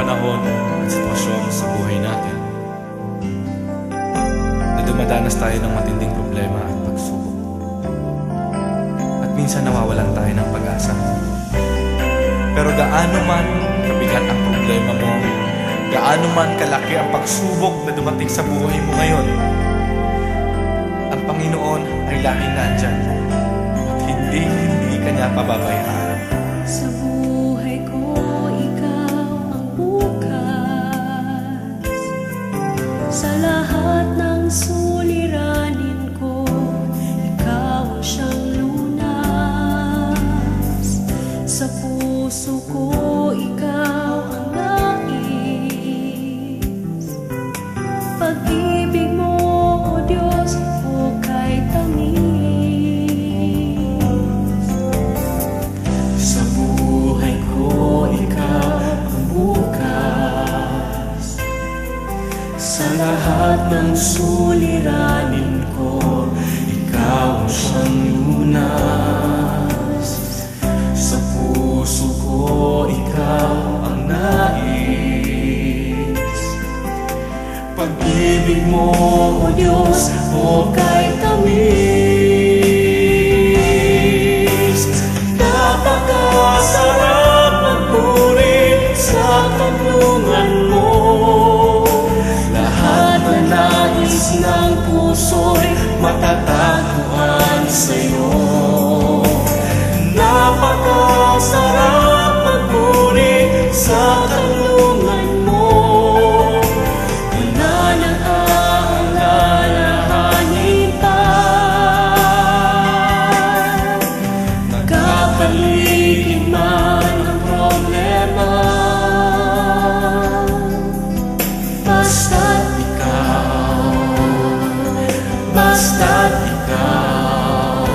panahon at sitwasyon sa buhay natin na dumadanas tayo ng matinding problema at pagsubok. At minsan nawawalan tayo ng pag-asa. Pero gaano man kabigat ang problema mo, gaano man kalaki ang pagsubok na dumating sa buhay mo ngayon, ang Panginoon ay laging nandyan at hindi ka niya pababayaan. Sa buhay ko, ikaw ang bukas. Sa lahat ng suliranin ko, ikaw ang siyang lunas. Sa puso ko, ikaw ang nais. Pag-ibig mo, O Diyos, hukay tamis. Sa buhay ko, ikaw ang bukas. Sa lahat ng suliranin ko, ikaw ang siyang lunas. Sa puso ko, ikaw ang nais. Pag-ibig mo, O Diyos, hukay tamis. Napakasarap magpuri sa tanungan mo. Lahat na nais ng puso'y matatagpuan sa'yo. Napakasarap magpuri sa tanungan mo. Wala nang aalalahanin pa. Nagkapaligid man ang problema, basta't ikaw, basta't ikaw.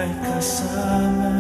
ay kasama.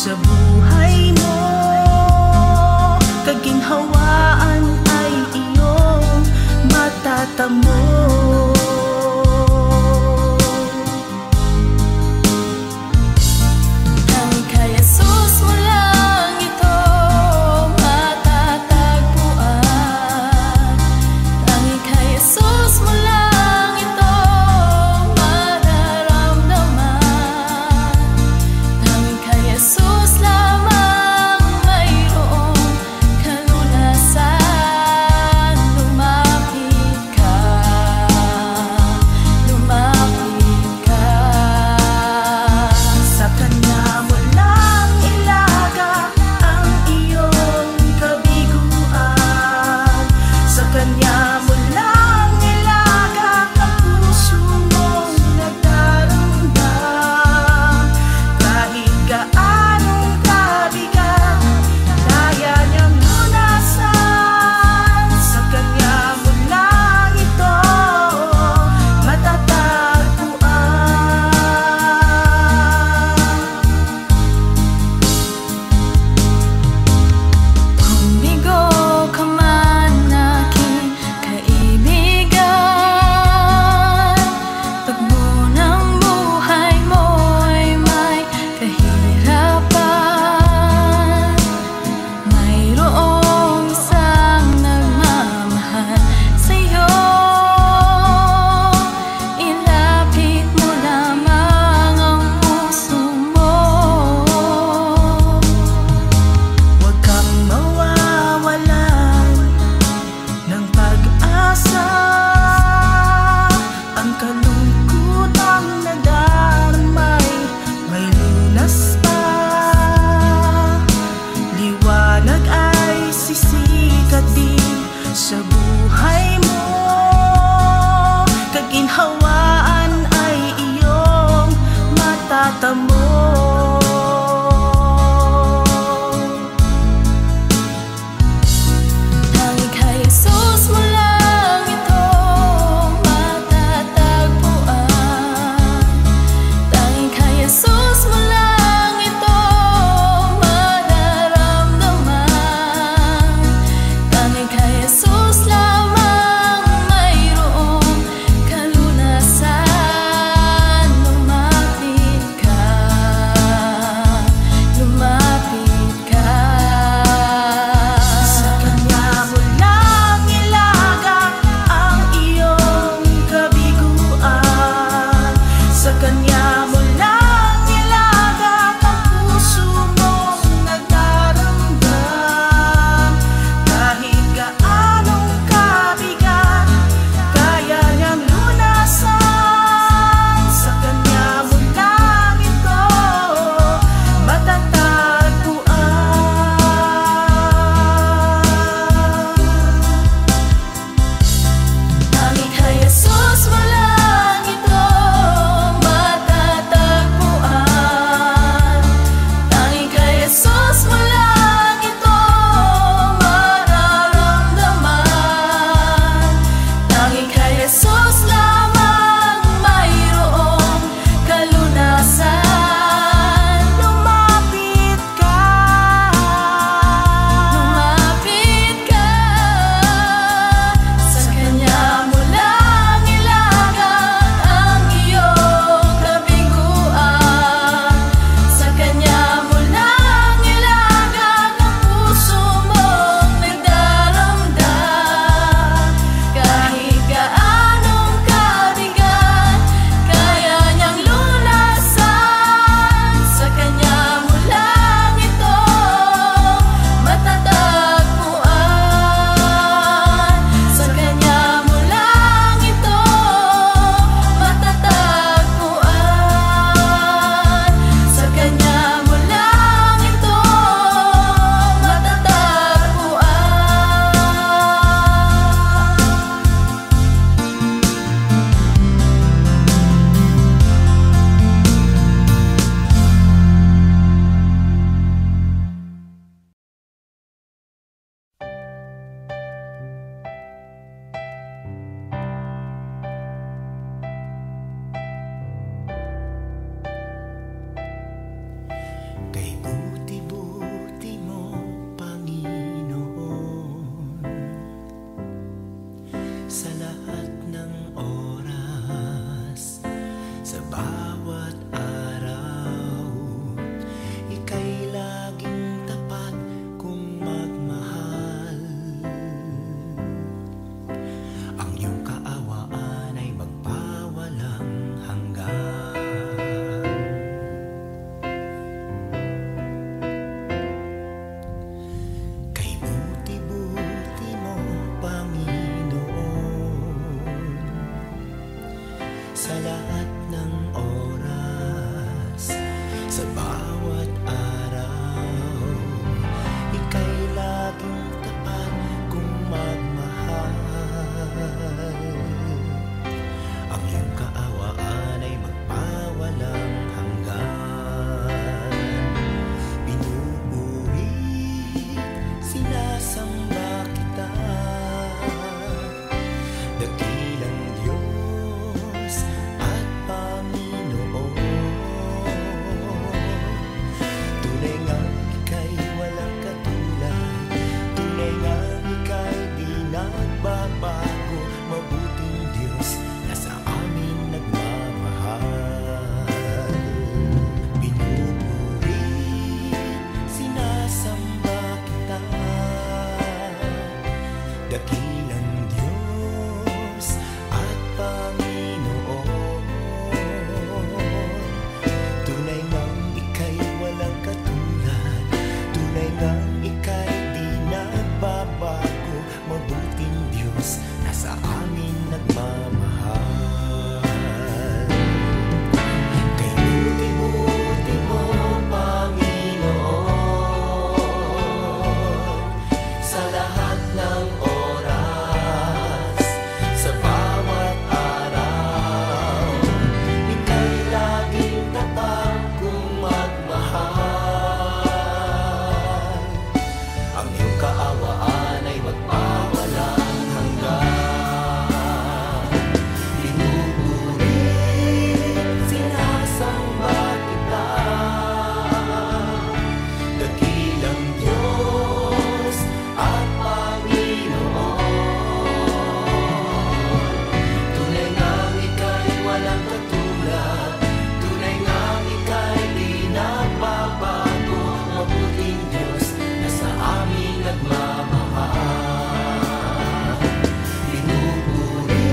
Sa buhay mo, kaginhawaan ay iyong matatamo. Ang kay Jesus mo lang ito matatagpuan. Ang kay Jesus mo lang ito mararamdaman. Ang kay Jesus lamang mayroong kalunasan. Lumapit ka. sinasamba kita, dakilang Diyos at Panginoon. Tunay nga ika'y walang katulad, tunay nga ika'y di nagbabago, mabuting Diyos na sa amin nagmamahal. Pinupuri, sinasamba kita, dakilang Diyos at Panginoon. Tunay ngang ika'y walang katulad, tunay ngang ika'y di nagbabago, mabuting Diyos na sa amin nagmamahal. Kay buti-buti mo, Panginoon, sa lahat ng oras, sa bawat araw, ika'y laging tapat kong magmahal. Ang iyong kaawaan ay magpawalang hanggan. Pinupuri, sinasamba kita, dakilang Diyos at Panginoon. Tunay ngang ika'y walang katulad, tunay ngang ika'y di nagbabago, mabuting Diyos na sa amin nagmamahal. Pinupuri,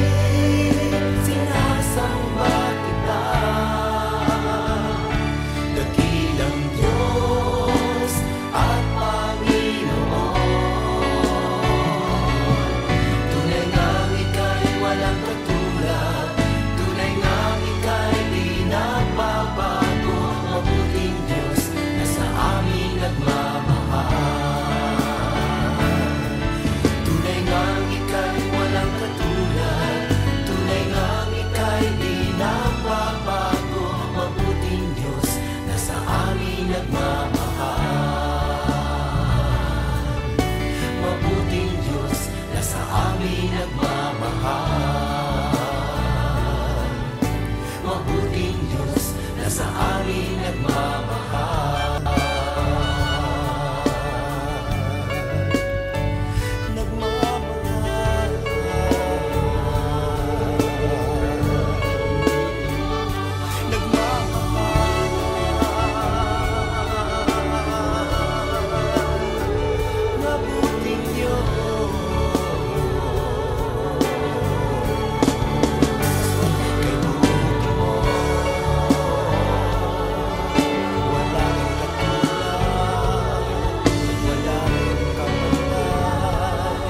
sinasamba kita, dakilang Diyos at Panginoon. Tunay ngang ika'y walang katulad, tunay ngang ika'y di nagbabago, mabuting Diyos na sa amin nagmamahal. Tunay ngang ika'y walang katulad, tunay ngang ika'y di nagbabago, mabuting Diyos na sa amin nagmamahal. Mabuting Diyos na sa amin nagmamahal. Mabuting Diyos na sa amin nagmamahal. Nagmamahal. Nagmamahal. Mabuting Diyos. Kay buti mo, walang katulad, walang kapantay.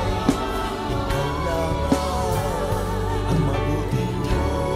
Ikaw lang ang mabuting Diyos.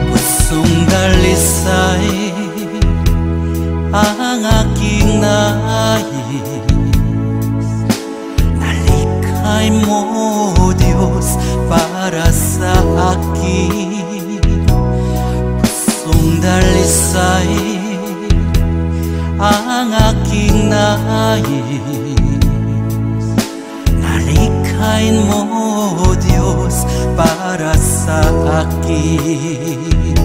Pusong dalisay ang aking nais, nalikhay mo, Diyos, para sa akin. Pusong dalisay ang aking nais, nalikhay mo, Diyos, para sa akin.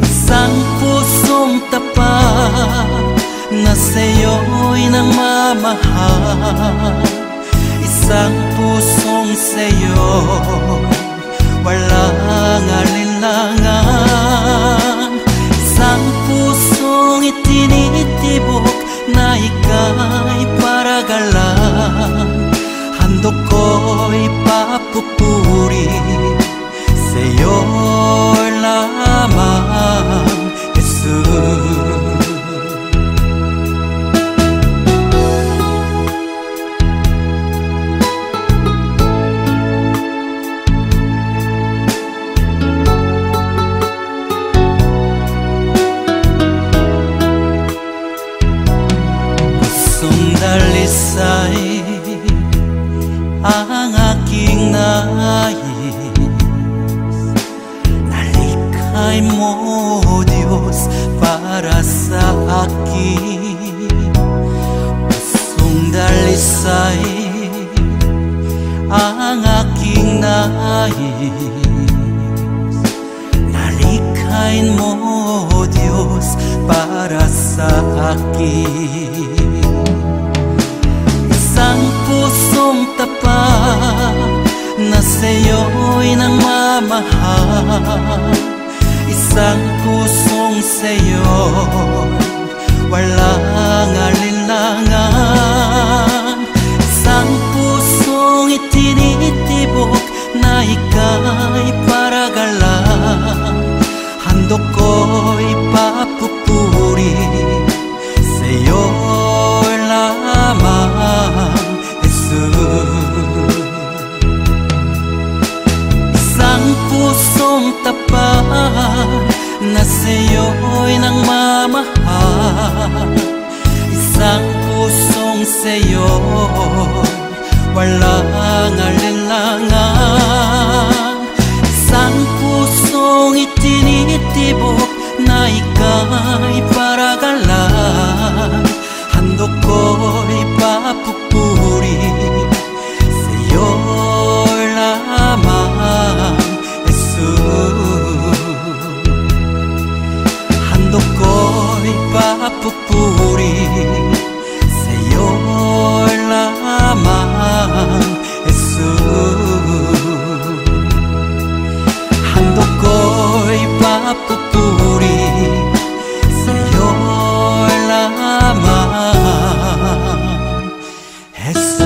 Isang pusong tapat na sa'yo'y nagmamahal, isang pusong sa'yo'y walang alinlangan, isang pusong itinitibok na ika'y paragalan. Handog ko'y papupuri sa'yo lamang, Jesus. dalisay ang aking nais. Nalikhay mo, Diyos, para sa akin. Pusong dalisay ang aking nais. Nalikhain mo, Diyos, para sa akin. Isang pusong tapat na sa'yo'y nangmamahal. Isang pusong sa'yo'y walang alinlangan. Isang pusong itinitibok na ika'y paragalan. Handog ko'y papupuri sa'yo lamang, Jesus. Isang pusong tapat na sa'yo'y nangmamahal. Isang pusong sa'yo'y walang alinlangan. Isang pusong itinitibok na ika'y paragalan. Handog ko'y papupuri sa'yo lamang, Jesus. Handog ko'y papupuri sa'yo lamang, Jesus. Handog ko'y papupuri sa'yo lamang, Jesus.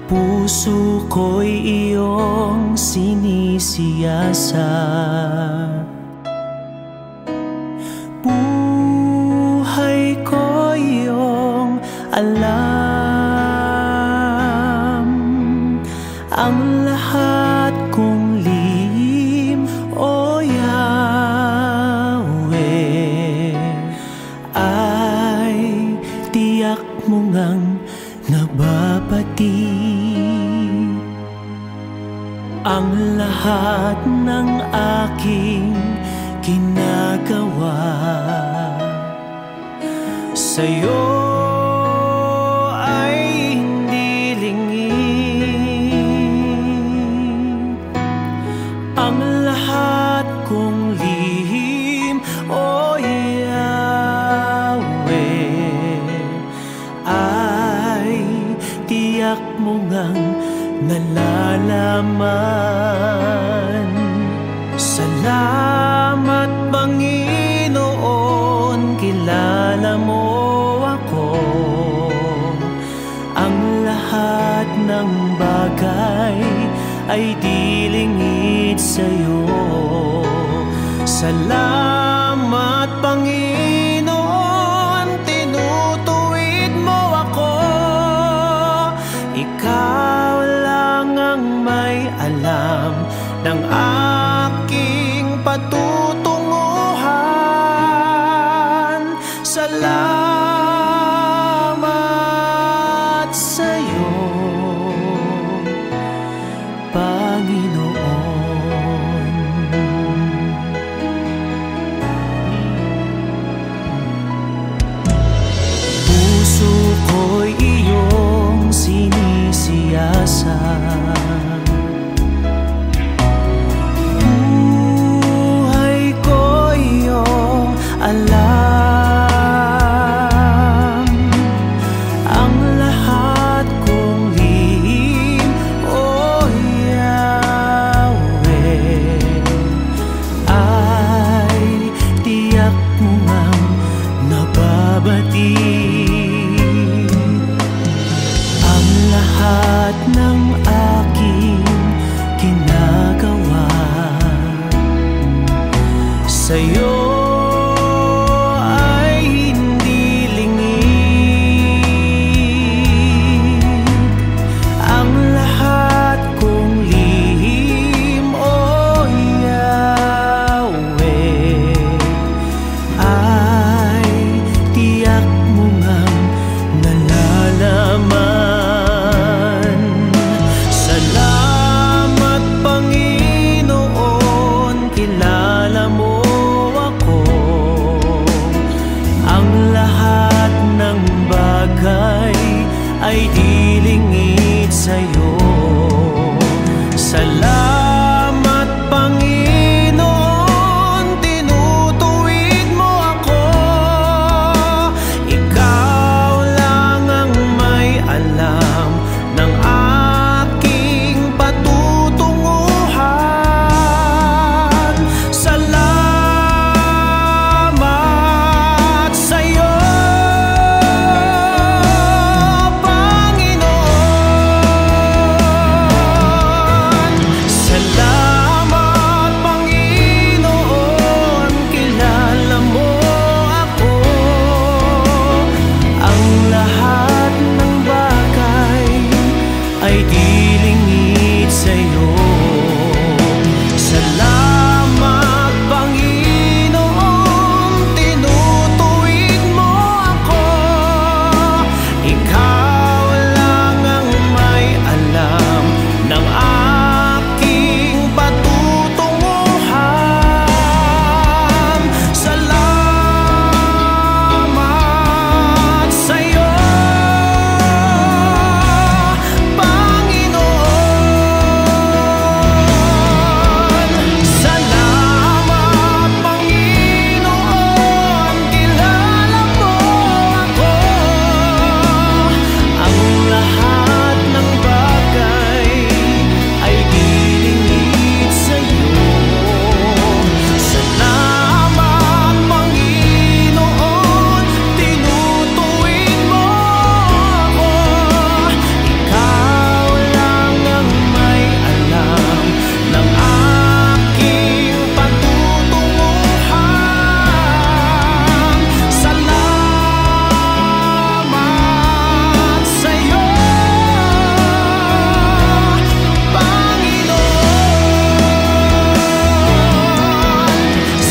Puso ko'y iyong sinisiyasat. Buhay ko'y iyong alam. Ang lahat kong lihim, O Yahweh, ay tiyak mo ngang nababati. Ang lahat ng aking ginagawa sa'yo ay hindi lingid. Ang lahat kong lihim, O Yahweh, ay tiyak mo ngang nalalaman. Salamat, Panginoon, kilala mo ako. Ang lahat ng bagay ay di lingid sa'yo. Salamat, Panginoon, tinutuwid mo ako. Ikaw lang ang may alam ng aking patutunguhan. Salamat sa'yo, Panginoon. Puso ko'y iyong sinisiyasat. lahat ng aking ginagawa sa'yo ay hindi lingid. Ang lahat kong lihim, o Yahweh, ay tiyak mo ngang nalalaman. Salamat Panginoon, kilala mo ako. Ang lahat ng bagay ay di lingid sa'yo. Salamat Panginoon, tinutuwid mo ako. Ikaw lang ang may alam ng aking patutunguhan. Salamat sa'yo, Panginoon. Salamat Panginoon, kilala mo ako. Ang lahat ng bagay ay di lingid sa'yo. Salamat Panginoon, tinutuwid mo ako. Ikaw lang ang may alam ng aking patutunguhan. Salamat sa'yo, Panginoon. Salamat Panginoon, kilala mo ako. Ang lahat ng bagay ay di lingid sa'yo. Salamat Panginoon, tinutuwid mo ako. Ikaw lang ang may alam ng aking patutunguhan. Salamat sa'yo, Panginoon.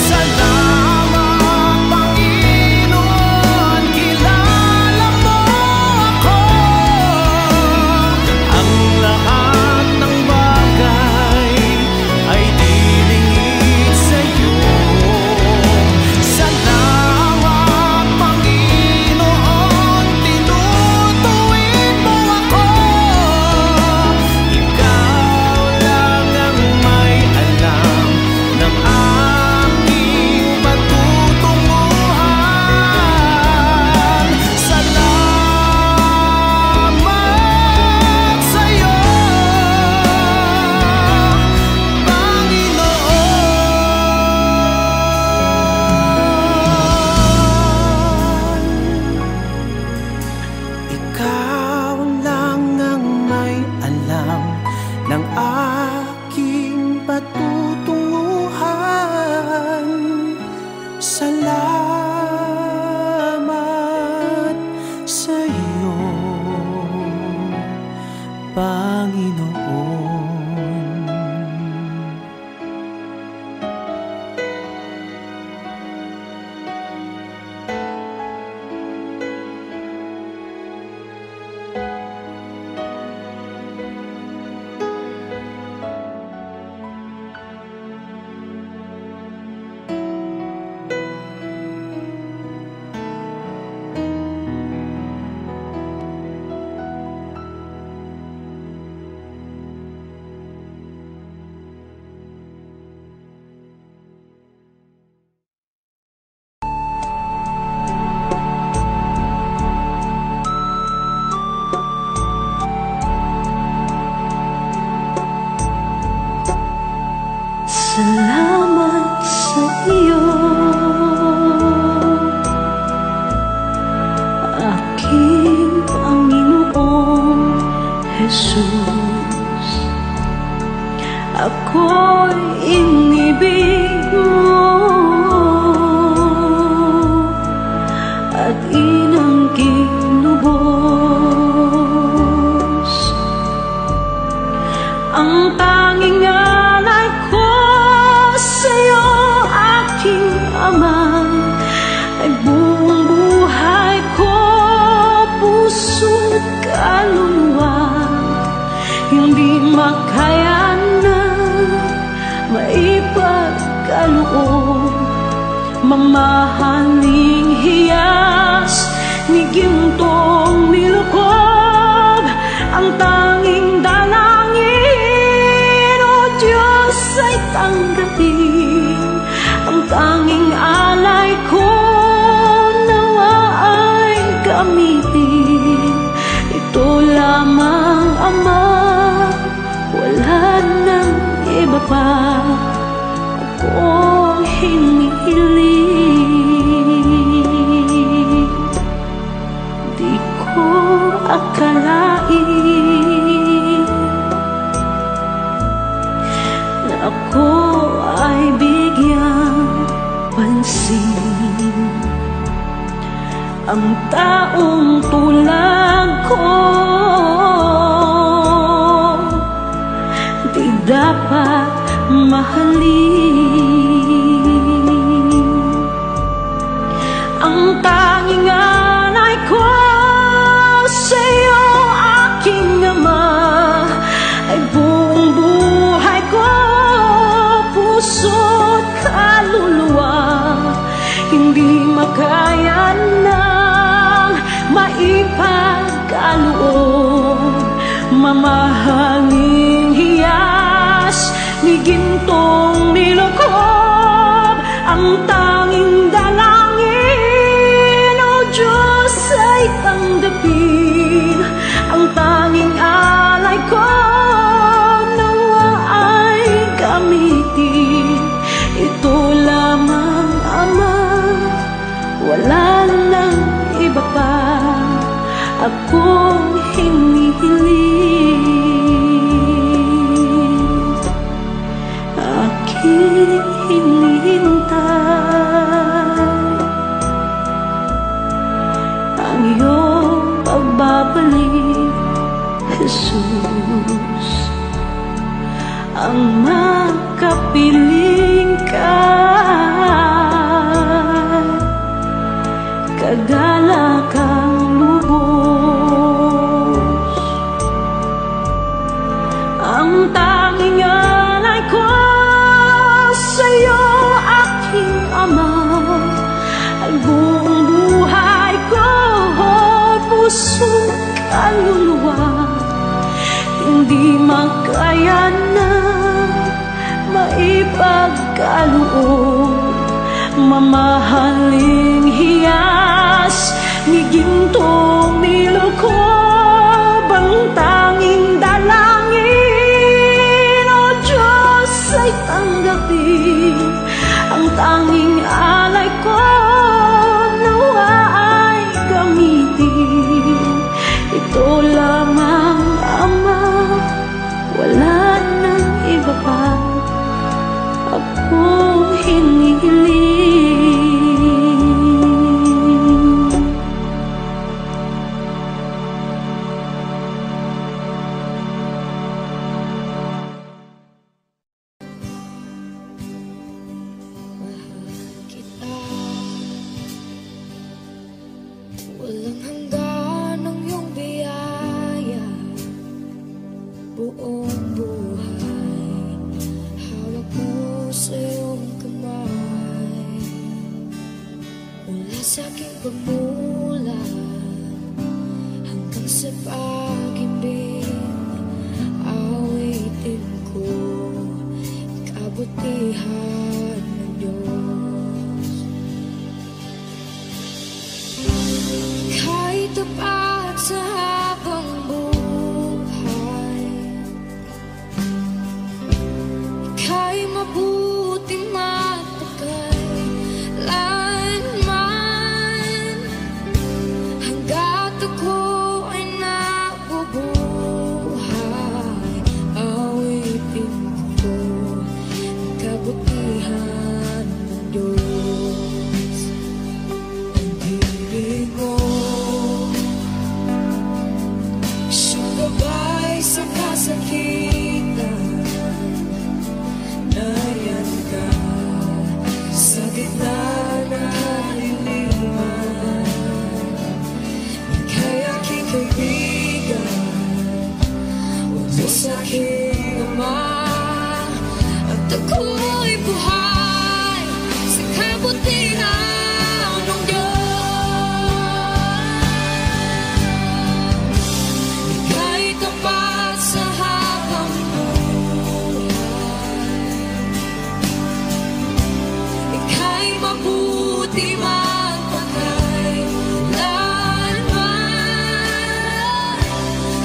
Salamat Panginoon, kilala mo ako. Ang lahat ng bagay ay di lingid sa'yo. Salamat Panginoon, tinutuwid mo ako. Ikaw lang ang may alam ng aking patutunguhan. Salamat sa'yo, Panginoon. Ikaw lang ang may alam ng aking patutunguhan. Salamat sa'yo, Panginoon. Jesus, ako'y inibig mo at inangking lubos. Ang tanging alay ko sa'yo, aking Ama, ay buong buhay ko, puso't kaluluwa. Hindi makayanan, maipagkaloob, mamahaling hiyas ni gintong nilukob. Ang tanging dalangin, O Diyos, ay tanggapin. Ang tanging alay ko, nawa ay gamitin. Ito lamang, Ama, wala nang iba pa akong hinihiling. Di ko akalain na ako ay bigyang pansin. Ang taong tulad ko di dapat mahalin. Ang tanging alay ko sa'yo, aking Ama, ay buong buhay ko, puso't kaluluwa. Hindi makayanang maipagkaloob, mamahaling hiyas ni gintong nilukob. Ang tanging dalangin, O Diyos, ay tanggapin. Ang tanging alay ko, nawa ay gamitin. Ito lamang, Ama, wala nang iba pa akong hinihiling. Aking hinihintay ang iyong pagbabalik, Jesus. Ang makapiling ka, kagalakang lubos. Ang tanging alay ko sa'yo, aking Ama, ay buong buhay ko, puso't kaluluwa. Hindi makayanan, maipagkaloob, mamahaling hiyas ni gintong nilukob. Ang tanging dalangin, O Diyos, ay tanggapin. Ang tanging alay ko, nawa ay gamitin. Ito lamang, Ama, wala nang iba pa akong hinihiling. Walang hanggan ang iyong biyaya, buong buhay hawak mo sa iyong kamay. Mula sa aking pagmulan hanggang sa pag-ibig, awitin ko kabutihan ng Diyos. Kahit tapat sa habang buhay, kahit mabuting matagal, landman, Diyos aking Ama, at ako'y buhay sa kabutihan ng Diyos. Ika'y tapat sa habang buhay, ika'y mabuti magpakailanman,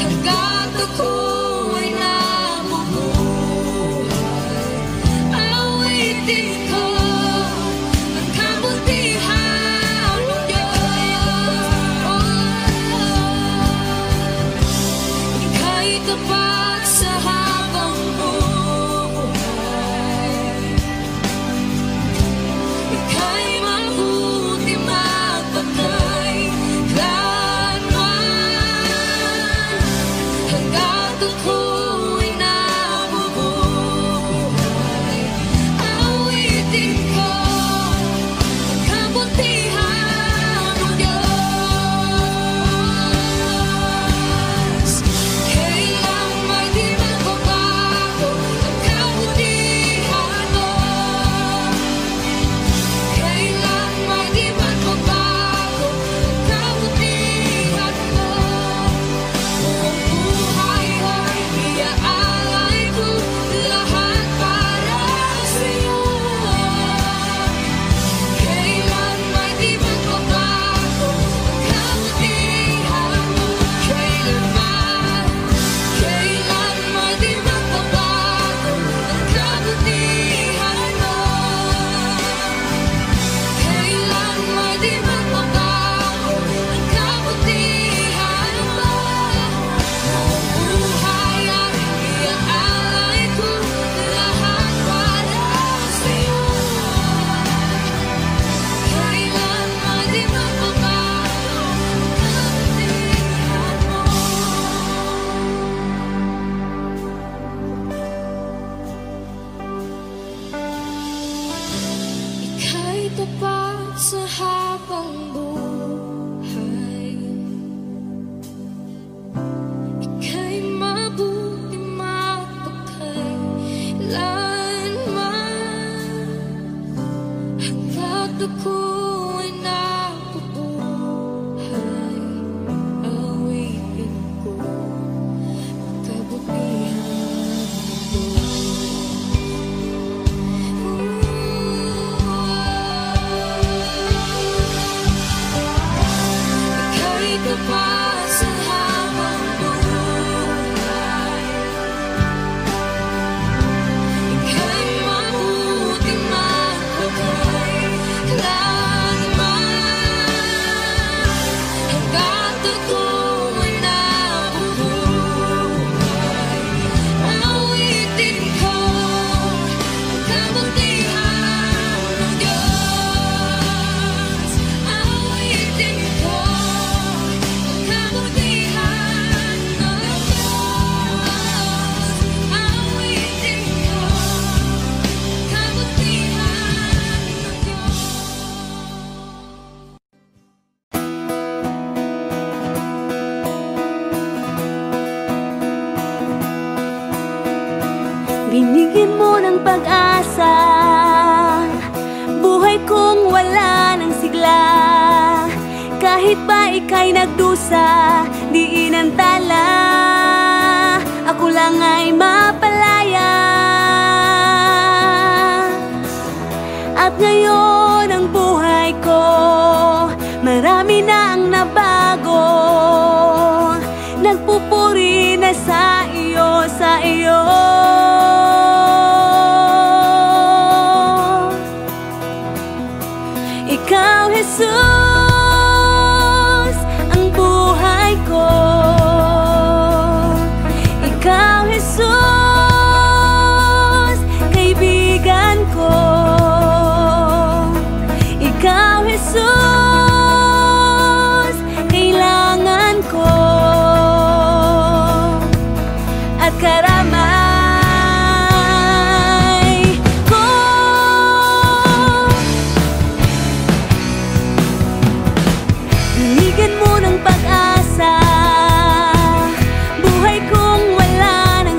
hanggat ako'y nabubuhay. Awitin ko ang kabutihan ng Diyos. Ika'y tapat sa habang buhay, ika'y mabuti magpakailanman, hanggat ako'y nabubuhay. Awitin ko ang kabutihan ng Diyos. Kailang may di magbabago ang kabutihan mo, kailan may di magbabago ang kabutihan mo. Buong buhay ay iaalay ko lahat para sa'yo. Kailan may di magbabago ang kabutihan mo, kailanman, kailan may di magbabago ang kabutihan mo, kailan may di magbabago ang kabutihan mo. Buong buhay ay iaalay ko lahat para sa'yo. Kailan may di magbabago ang kabutihan mo. Ika'y tapat sa habang buhay, ika'y mabuti magpakailanman, hanggat ako'y nabubuhay. Awitin ko ang kabutihan mo. Ika'y tapat sa habang buhay, ika'y mabuti magpakailanman, hanggat ako'y nabubuhay. Awitin ko ang kabutihan ng Diyos. Awitin ko ang kabutihan ng Diyos. Awitin ko ang kabutihan ng Diyos. Binigyan mo ng pag-asa buhay kong wala ng sigla. Kahit pa ika'y nagdusa, di inantala, ako lang ay mapalaya. At ngayon ang buhay ko, marami na ang nabago. Nagpupuri na sa iyo, sa iyo. Ikaw, Jesus, ang buhay ko. Ikaw, Jesus, kaibigan ko. Ikaw, Jesus, kailangan ko. At karamay ko. Binigyan mo ng pag-asa buhay kong wala ng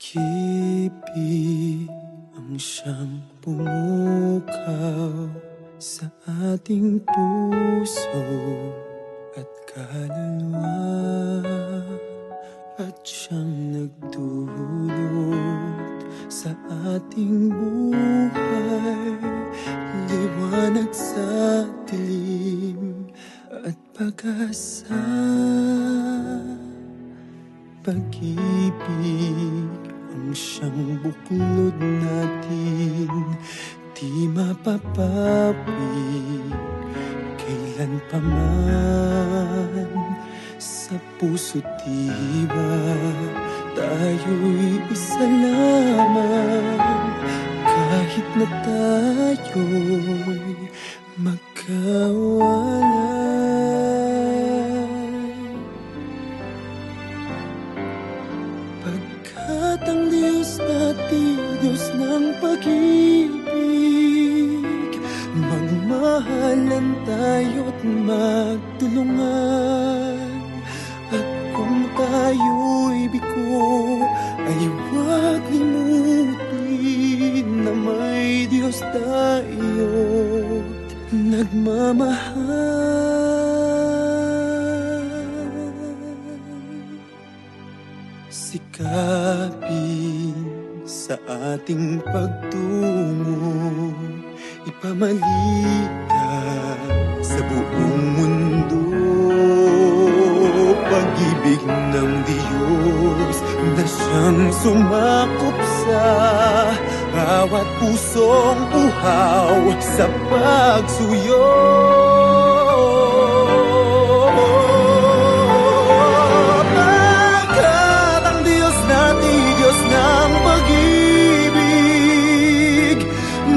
Pag-ibig ang siyang pumukaw sa ating puso at kaluluwa, at siyang nagdulot sa ating buhay, liwanag sa dilim at pag-asa. Pag-ibig ang siyang buklod natin, di mapapawi kailan pa man. Sa puso't diwa tayo'y isa lamang, kahit na tayo'y magkawalay. Pagkat ang Diyos natin, Diyos ng pag-ibig, magmahalan tayo't magtulungan. At kung tayo'y bigo, ay huwag limutin na may Diyos tayo't nagmamahal. Sikapin sa ating pagtungo, ipamalitan sa buong mundo. Pag-ibig ng Diyos na siyang sumakop sa bawat pusong uhaw sa pagsuyo. Pagkat ang Diyos natin, Diyos ng pag-ibig,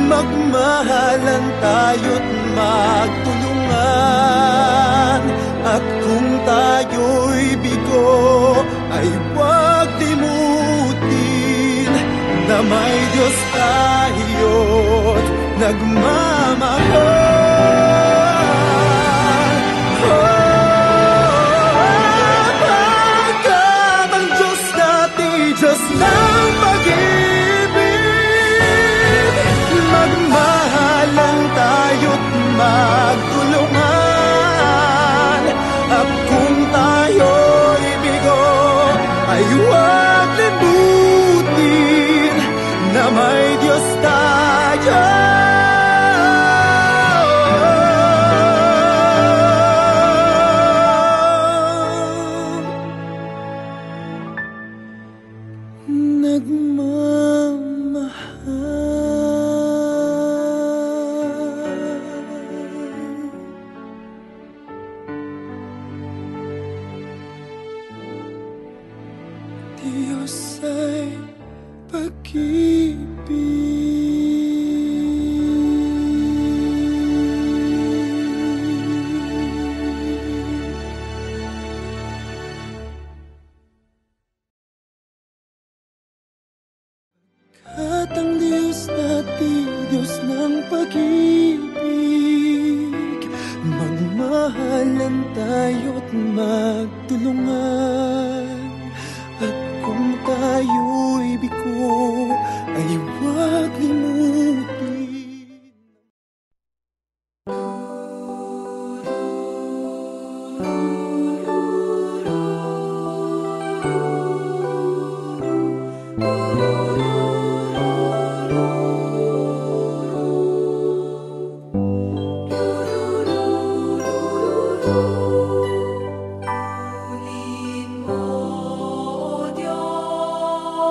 magmahalan tayo't magtulungan. At kung tayo'y bigo, ay huwag limutin na may Diyos tayo't nagmamahal. Pagkat ang Diyos natin, Diyos ng pag-ibig, magmahalan tayo't magtulungan. At kung tayo'y bigo, ay huwag limutin na may Diyos tayo. Diyos ay at ang Diyos natin, Diyos ng pag-ibig, magmahalan tayo't magtulungan. At kung tayo'y bigo, ay huwag limutin. Purihin mo, O Diyos.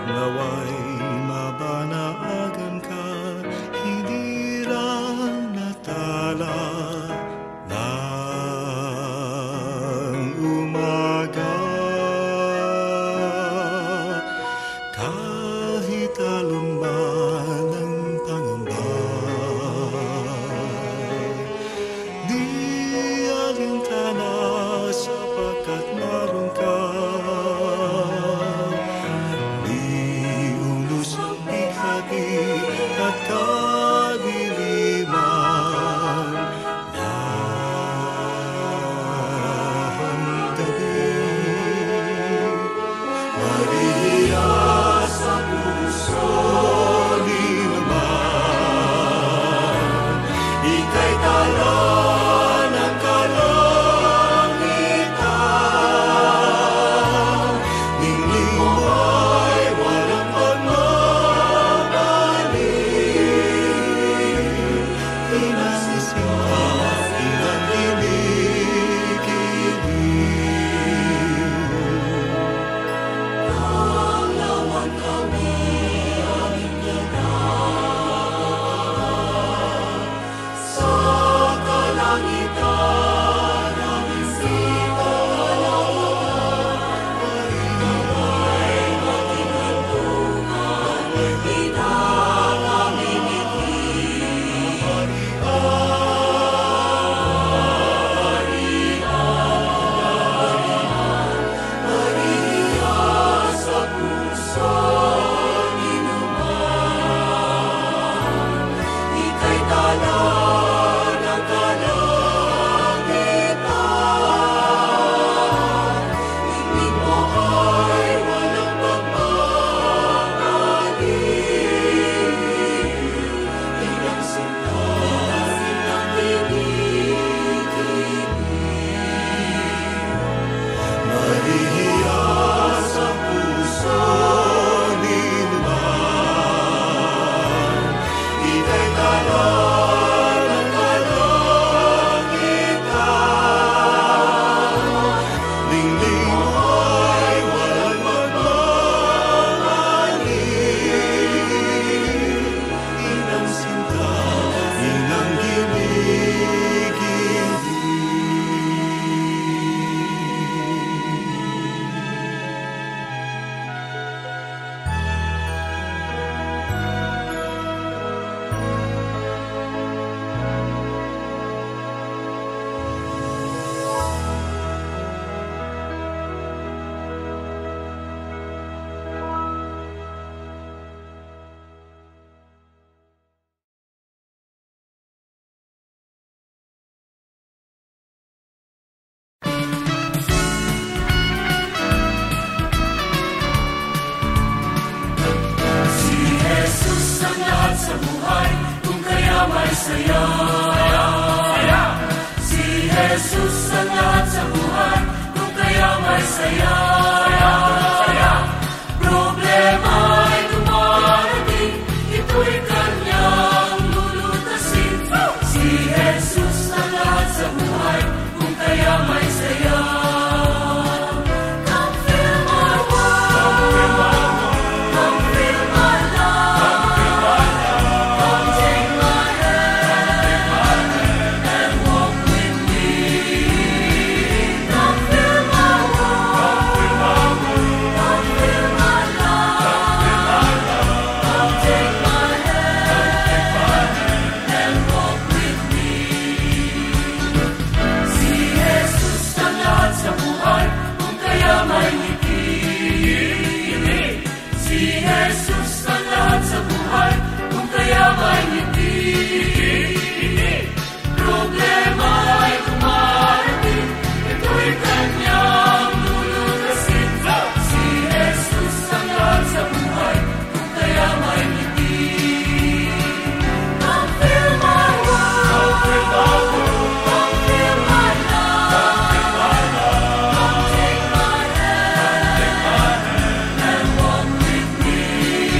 naway mabanaagan ka, hindi lang natala ng umaga. Kahit alon man ang pangamba, di alintana sapagkat naroon ka. Di unos ang bigati at kadiliman ng gabi. Maria sa puso ni naman, ika'y tala ng kalangitan. Ningning mo ay walang pagmamali, inasisinta, inanginig-inig. Naman kami aming ginagawa sa kalangitan, aming sita kalawakan. Naway maging hantungan, inang aming ngiti. Maria sa puso ni naman, ika'y tala ng kalangitan. Ningning mo ay walang pagmamali, ilang sinta, ilang kinig-kinig. Maria sa puso ni naman, ika'y tala ng kalangitan. Ningning mo ay walang pagmamali, inang sinta, inang ginig-inig. Si Jesus ang lahat sa buhay, kung kaya may saya. Si Jesus ang lahat sa buhay, kung kaya may saya. Problema ay dumarating, ito'y kanyang lulutasin. Si Jesus ang lahat sa buhay, kung kaya may saya. Come fill my world, come fill my life, come take my hand and walk with me. Come fill my world, come fill my life, come take my hand and walk with me. Si Jesus ang lahat sa buhay, kung kaya may ngiti. Si Jesus ang lahat sa buhay, kung kaya may ngiti. Problema ay dumarating, ito'y kanyang lulutasin. Si Jesus ang lahat sa buhay, kung kaya may ngiti. Come fill my world, come fill my life, come take my hand and walk with me.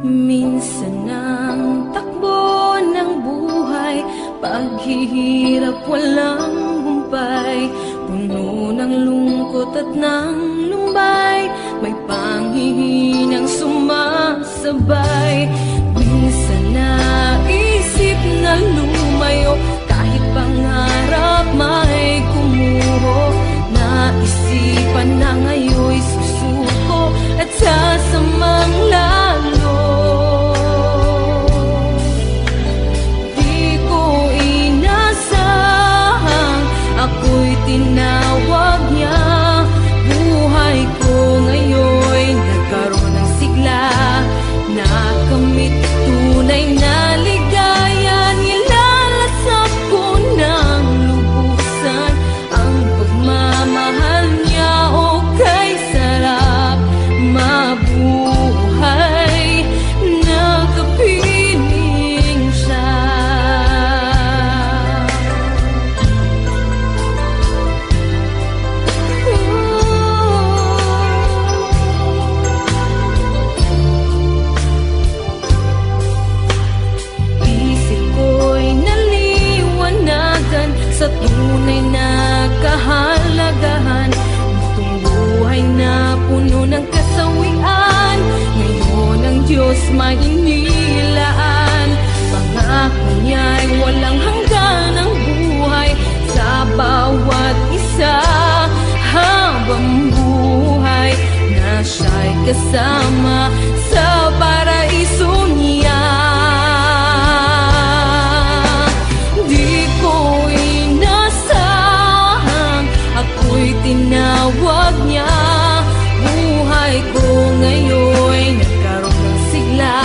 Minsan ang takbo ng buhay, paghihirap walang humpay, puno ng lungkot at ng lumbay, may panghihinang sumasabay. Minsan naisip na lumayo, kahit pangarap may kumuho, naisipan na ngayon'y susuko at sasamang lalo. Di ko inasahang ako'y tinawag niya. Buhay ko ngayon'y nagkaroon ng sigla, nakamit tunay na ligaya. Nilalasap ko ng lubusan ang pagmamahal niya. O kay sarap mabuhay, nakapiling siya. Isip ko'y naliwanagan sa tunay na kahalagahan. Itong buhay na puno ng kasawian, ngayon ang Diyos may inilaan. Pangako niya'y walang hanggan ang buhay sa bawat isa. Habang buhay na siya'y kasama sa paraiso niya. Di ko inasahang ako'y tinawag niya. Buhay ko ngayon'y nagkaroon ng sigla,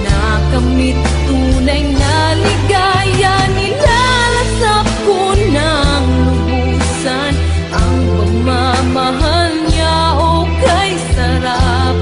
nakamit tunay na ligaya. Nilalasap ko ng lubusan ang pagmamahal niya. O kay sarap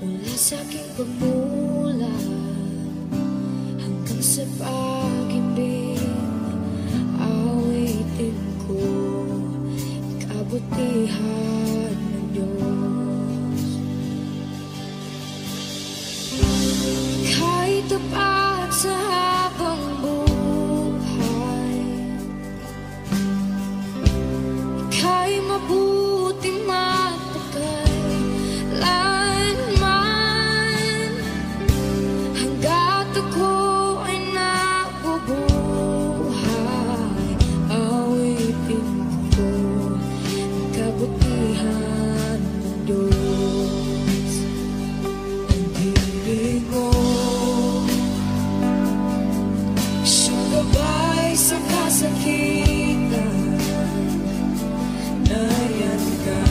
Mula sa aking pagmulat hanggang sa pag-ibig, awitin ko kabutihan ng Diyos. Kahit tapat sa habang buhay, ika'y mabuting matagal lanman, hanggat ako ay nabubuhay, awitin ko ang kabutihan ng Diyos. Ang ibig mo, siyang gabay sa kasakitan, nayan ka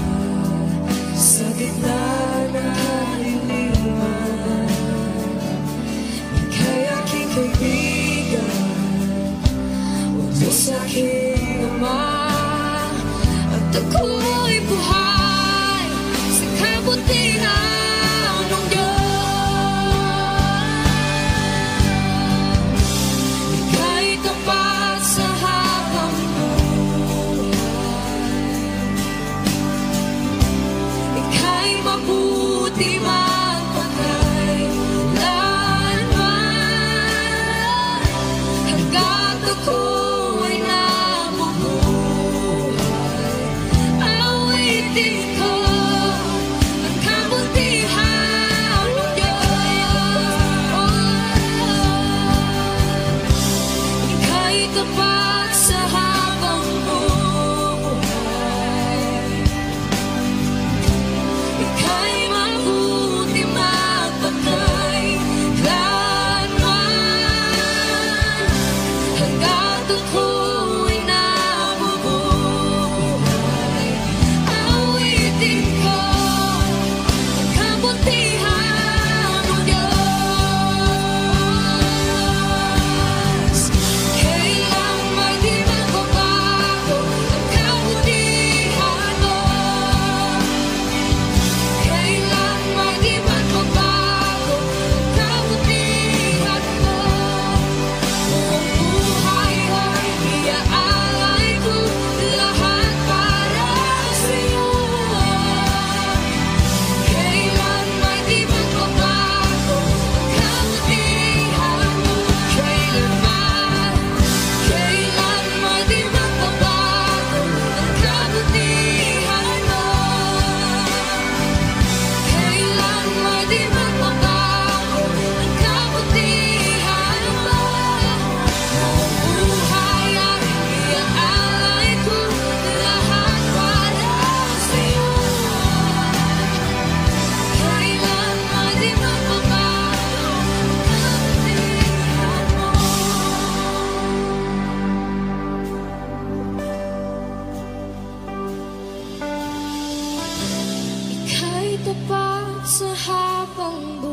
sa gitna ng kaliliman. Ika'y aking kaibigan, Diyos aking Ama, at ako'y buhay sa kabutihan ng Diyos. Ika'y tapat sa habang buhay, ika'y mabuti magpakailanman, hanggat ako ay nabubuhay, awitin ko ang kabutihan ng Diyos. Ika'y tapat sa habang buhay, ika'y mabuti magpakailanman, hanggat ako ay nabubuhay, awitin ko ang kabutihan ng Diyos. Kailan may di magbabago ang kabutihan mo, kailan may di magbabago ang kabutihan mo. Buong buhay ay iaalay ko lahat para sa'yo. Kailan may di magbabago ang kabutihan mo, kailan may di magbabago ang kabutihan mo, kailan may di magbabago ang kabutihan mo. Buong buhay ay iaalay ko lahat para sa'yo. Kailan may di magbabago ang kabutihan mo. Ika'y tapat sa habang buhay,